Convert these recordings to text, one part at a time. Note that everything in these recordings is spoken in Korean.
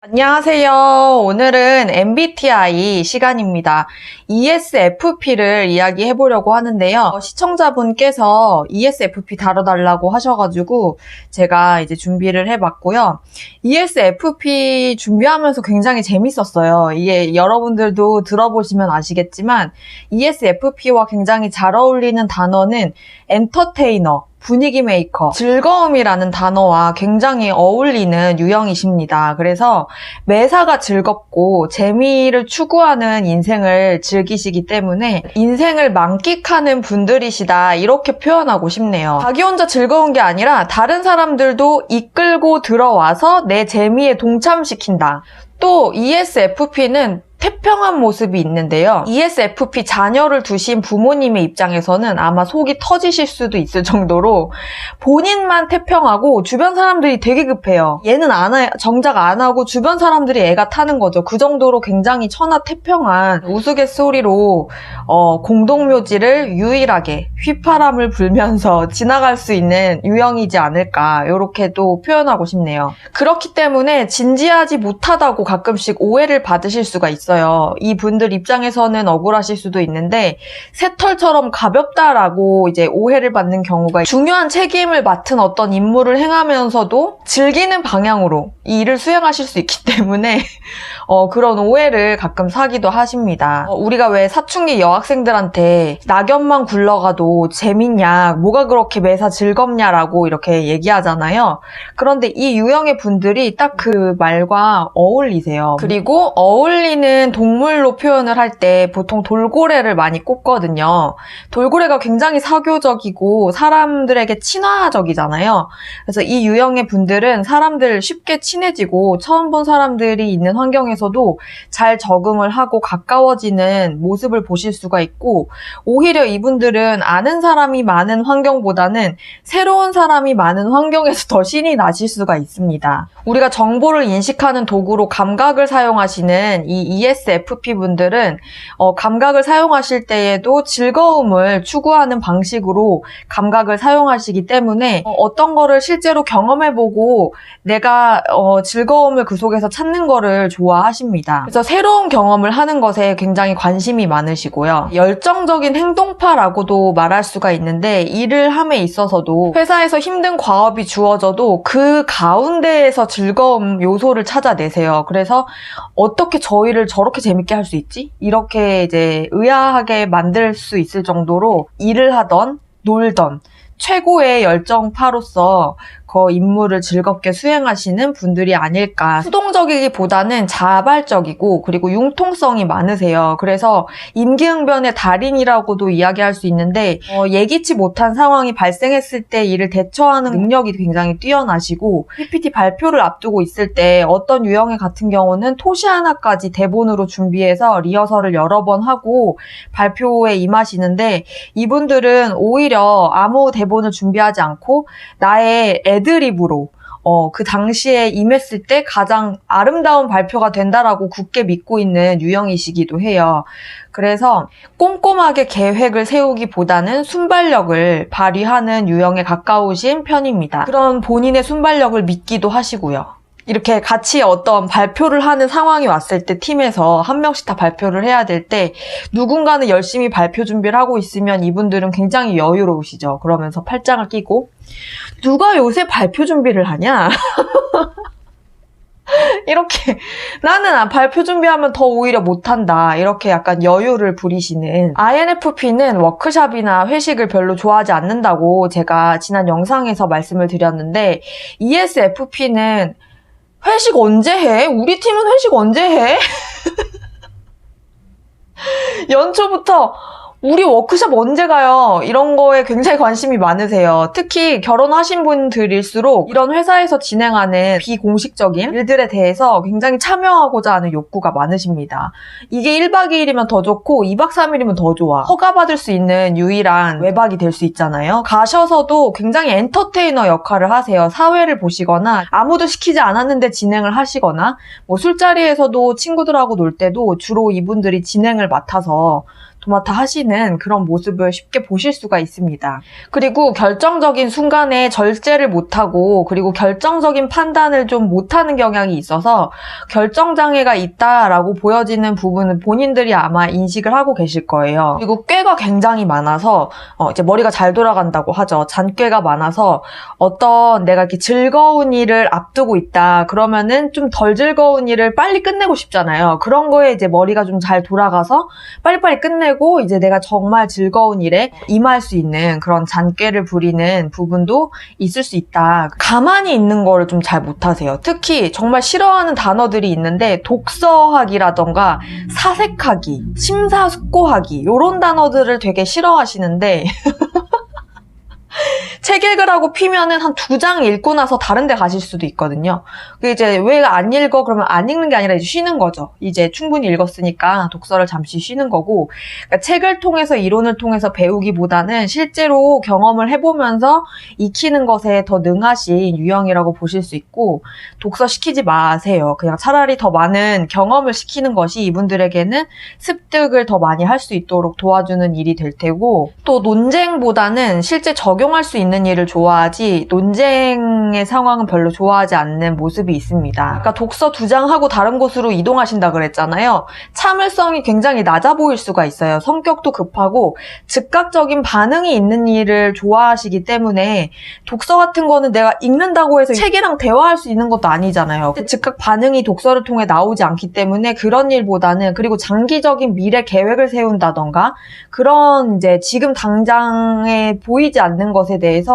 안녕하세요. 오늘은 MBTI 시간입니다. ESFP를 이야기해 보려고 하는데요. 시청자분께서 ESFP 다뤄달라고 하셔가지고 제가 이제 준비를 해봤고요. ESFP 준비하면서 굉장히 재밌었어요. 이게 여러분들도 들어보시면 아시겠지만 ESFP와 굉장히 잘 어울리는 단어는 엔터테이너, 분위기 메이커, 즐거움이라는 단어와 굉장히 어울리는 유형이십니다. 그래서 매사가 즐겁고 재미를 추구하는 인생을 즐기시기 때문에 인생을 만끽하는 분들이시다, 이렇게 표현하고 싶네요. 자기 혼자 즐거운 게 아니라 다른 사람들도 이끌고 들어와서 내 재미에 동참시킨다. 또 ESFP는 태평한 모습이 있는데요. ESFP 자녀를 두신 부모님의 입장에서는 아마 속이 터지실 수도 있을 정도로 본인만 태평하고 주변 사람들이 되게 급해요. 얘는 정작 안 하고 주변 사람들이 애가 타는 거죠. 그 정도로 굉장히 천하태평한 우스갯소리로 공동묘지를 유일하게 휘파람을 불면서 지나갈 수 있는 유형이지 않을까, 이렇게도 표현하고 싶네요. 그렇기 때문에 진지하지 못하다고 가끔씩 오해를 받으실 수가 있어요. 이분들 입장에서는 억울하실 수도 있는데 새털처럼 가볍다라고 이제 오해를 받는 경우가, 중요한 책임을 맡은 어떤 임무를 행하면서도 즐기는 방향으로 이 일을 수행하실 수 있기 때문에 그런 오해를 가끔 사기도 하십니다. 우리가 왜 사춘기 여학생들한테 낙엽만 굴러가도 재밌냐, 뭐가 그렇게 매사 즐겁냐라고 이렇게 얘기하잖아요. 그런데 이 유형의 분들이 딱 그 말과 어울리세요. 그리고 어울리는 동물로 표현을 할 때 보통 돌고래를 많이 꼽거든요. 돌고래가 굉장히 사교적이고 사람들에게 친화적이잖아요. 그래서 이 유형의 분들은 사람들 쉽게 친해지고 처음 본 사람들이 있는 환경에서도 잘 적응을 하고 가까워지는 모습을 보실 수가 있고, 오히려 이분들은 아는 사람이 많은 환경보다는 새로운 사람이 많은 환경에서 더 신이 나실 수가 있습니다. 우리가 정보를 인식하는 도구로 감각을 사용하시는 이 ESFP 분들은 감각을 사용하실 때에도 즐거움을 추구하는 방식으로 감각을 사용하시기 때문에 어떤 거를 실제로 경험해보고 내가 즐거움을 그 속에서 찾는 거를 좋아하십니다. 그래서 새로운 경험을 하는 것에 굉장히 관심이 많으시고요. 열정적인 행동파라고도 말할 수가 있는데, 일을 함에 있어서도 회사에서 힘든 과업이 주어져도 그 가운데에서 즐거움 요소를 찾아내세요. 그래서 어떻게 저 일을 저렇게 재밌게 할 수 있지? 이렇게 이제 의아하게 만들 수 있을 정도로 일을 하던 놀던 최고의 열정파로서 그 임무를 즐겁게 수행하시는 분들이 아닐까. 수동적이기보다는 자발적이고 그리고 융통성이 많으세요. 그래서 임기응변의 달인이라고도 이야기할 수 있는데 예기치 못한 상황이 발생했을 때 이를 대처하는 능력이 굉장히 뛰어나시고, PPT 발표를 앞두고 있을 때 어떤 유형의 같은 경우는 토시 하나까지 대본으로 준비해서 리허설을 여러 번 하고 발표에 임하시는데, 이분들은 오히려 아무 대본을 준비하지 않고 나의 애드립으로 그 당시에 임했을 때 가장 아름다운 발표가 된다라고 굳게 믿고 있는 유형이시기도 해요. 그래서 꼼꼼하게 계획을 세우기보다는 순발력을 발휘하는 유형에 가까우신 편입니다. 그런 본인의 순발력을 믿기도 하시고요. 이렇게 같이 어떤 발표를 하는 상황이 왔을 때 팀에서 한 명씩 다 발표를 해야 될 때 누군가는 열심히 발표 준비를 하고 있으면 이분들은 굉장히 여유로우시죠. 그러면서 팔짱을 끼고 누가 요새 발표 준비를 하냐? 이렇게 나는 발표 준비하면 더 오히려 못한다, 이렇게 약간 여유를 부리시는. INFP는 워크숍이나 회식을 별로 좋아하지 않는다고 제가 지난 영상에서 말씀을 드렸는데, ESFP는 회식 언제 해? 우리 팀은 회식 언제 해? 연초부터 우리 워크숍 언제 가요? 이런 거에 굉장히 관심이 많으세요. 특히 결혼하신 분들일수록 이런 회사에서 진행하는 비공식적인 일들에 대해서 굉장히 참여하고자 하는 욕구가 많으십니다. 이게 1박 2일이면 더 좋고 2박 3일이면 더 좋아. 허가받을 수 있는 유일한 외박이 될 수 있잖아요. 가셔서도 굉장히 엔터테이너 역할을 하세요. 사회를 보시거나 아무도 시키지 않았는데 진행을 하시거나, 술자리에서도 친구들하고 놀 때도 주로 이분들이 진행을 맡아서 도맡아 하시는 그런 모습을 쉽게 보실 수가 있습니다. 그리고 결정적인 순간에 절제를 못하고 그리고 결정적인 판단을 좀 못하는 경향이 있어서 결정장애가 있다라고 보여지는 부분은 본인들이 아마 인식을 하고 계실 거예요. 그리고 꾀가 굉장히 많아서 이제 머리가 잘 돌아간다고 하죠. 잔꾀가 많아서 어떤 내가 이렇게 즐거운 일을 앞두고 있다 그러면은 좀 덜 즐거운 일을 빨리 끝내고 싶잖아요. 그런 거에 이제 머리가 좀 잘 돌아가서 빨리빨리 끝내고 이제 내가 정말 즐거운 일에 임할 수 있는 그런 잔꾀를 부리는 부분도 있을 수 있다. 가만히 있는 거를 좀 잘 못하세요. 특히 정말 싫어하는 단어들이 있는데 독서하기라던가 사색하기, 심사숙고하기 이런 단어들을 되게 싫어하시는데 책 읽으라고 피면은 한 2장 읽고 나서 다른 데 가실 수도 있거든요. 이제 왜 안 읽어? 그러면 안 읽는 게 아니라 이제 쉬는 거죠. 이제 충분히 읽었으니까 독서를 잠시 쉬는 거고, 그러니까 책을 통해서 이론을 통해서 배우기보다는 실제로 경험을 해보면서 익히는 것에 더 능하신 유형이라고 보실 수 있고, 독서 시키지 마세요. 그냥 차라리 더 많은 경험을 시키는 것이 이분들에게는 습득을 더 많이 할 수 있도록 도와주는 일이 될 테고, 또 논쟁보다는 실제 적용할 수 있는 일을 좋아하지 논쟁의 상황은 별로 좋아하지 않는 모습이 있습니다. 아까 독서 2장 하고 다른 곳으로 이동하신다 그랬잖아요. 참을성이 굉장히 낮아 보일 수가 있어요. 성격도 급하고 즉각적인 반응이 있는 일을 좋아하시기 때문에 독서 같은 거는 내가 읽는다고 해서 책이랑 대화할 수 있는 것도 아니잖아요. 즉각 반응이 독서를 통해 나오지 않기 때문에 그런 일보다는, 그리고 장기적인 미래 계획을 세운다던가 그런 이제 지금 당장에 보이지 않는 것에 대해서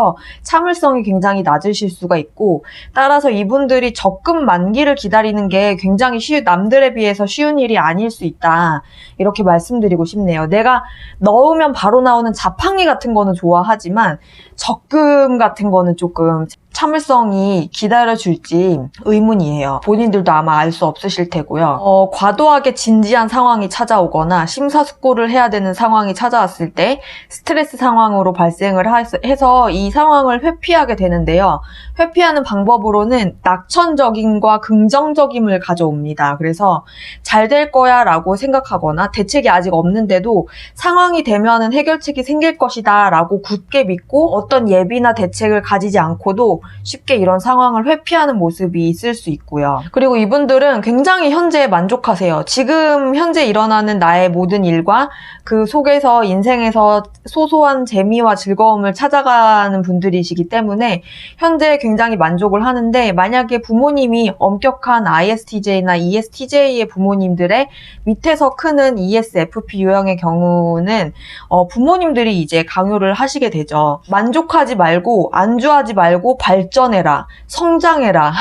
참을성이 굉장히 낮으실 수가 있고, 따라서 이분들이 적금 만기를 기다리는 게 굉장히 남들에 비해서 쉬운 일이 아닐 수 있다. 이렇게 말씀드리고 싶네요. 내가 넣으면 바로 나오는 자판기 같은 거는 좋아하지만 적금 같은 거는 조금 참을성이 기다려줄지 의문이에요. 본인들도 아마 알 수 없으실 테고요. 과도하게 진지한 상황이 찾아오거나 심사숙고를 해야 되는 상황이 찾아왔을 때 스트레스 상황으로 발생을 해서 이 상황을 회피하게 되는데요. 회피하는 방법으로는 낙천적임과 긍정적임을 가져옵니다. 그래서 잘 될 거야 라고 생각하거나 대책이 아직 없는데도 상황이 되면은 해결책이 생길 것이다 라고 굳게 믿고 어떤 예비나 대책을 가지지 않고도 쉽게 이런 상황을 회피하는 모습이 있을 수 있고요. 그리고 이분들은 굉장히 현재에 만족하세요. 지금 현재 일어나는 나의 모든 일과 그 속에서 인생에서 소소한 재미와 즐거움을 찾아가는 분들이시기 때문에 현재에 굉장히 만족을 하는데, 만약에 부모님이 엄격한 ISTJ나 ESTJ의 부모님들의 밑에서 크는 ESFP 유형의 경우는 부모님들이 이제 강요를 하시게 되죠. 만족하지 말고 안주하지 말고 발전해라, 성장해라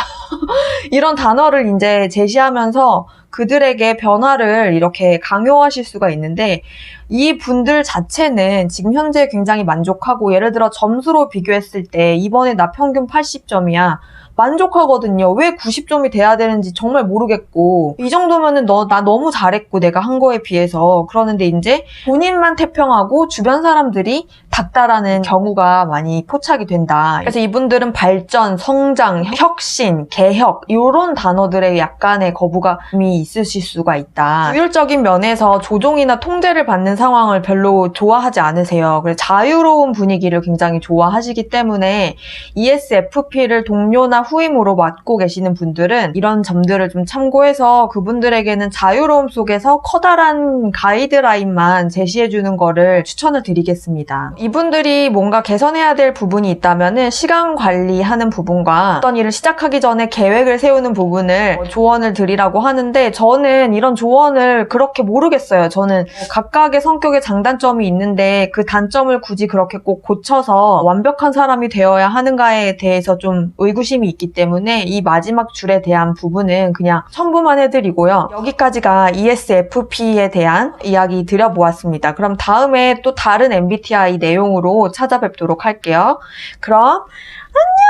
이런 단어를 이제 제시하면서 그들에게 변화를 이렇게 강요하실 수가 있는데, 이 분들 자체는 지금 현재 굉장히 만족하고, 예를 들어 점수로 비교했을 때 이번에 나 평균 80점이야. 만족하거든요. 왜 90점이 돼야 되는지 정말 모르겠고, 이 정도면은 나 너무 잘했고 내가 한 거에 비해서. 그러는데 이제 본인만 태평하고 주변 사람들이 닥달하는 경우가 많이 포착이 된다. 그래서 이분들은 발전, 성장, 혁신, 개혁 이런 단어들에 약간의 거부감이 있으실 수가 있다. 규율적인 면에서 조종이나 통제를 받는 상황을 별로 좋아하지 않으세요. 그래서 자유로운 분위기를 굉장히 좋아하시기 때문에 ESFP를 동료나 후임으로 맡고 계시는 분들은 이런 점들을 좀 참고해서 그분들에게는 자유로움 속에서 커다란 가이드라인만 제시해주는 거를 추천을 드리겠습니다. 이분들이 뭔가 개선해야 될 부분이 있다면은 시간 관리하는 부분과 어떤 일을 시작하기 전에 계획을 세우는 부분을 조언을 드리라고 하는데, 저는 이런 조언을 그렇게 모르겠어요. 저는 각각의 성격의 장단점이 있는데 그 단점을 굳이 그렇게 꼭 고쳐서 완벽한 사람이 되어야 하는가에 대해서 좀 의구심이 있기 때문에 이 마지막 줄에 대한 부분은 그냥 첨부만 해드리고요. 여기까지가 ESFP에 대한 이야기 드려보았습니다. 그럼 다음에 또 다른 MBTI 내용으로 찾아뵙도록 할게요. 그럼 안녕!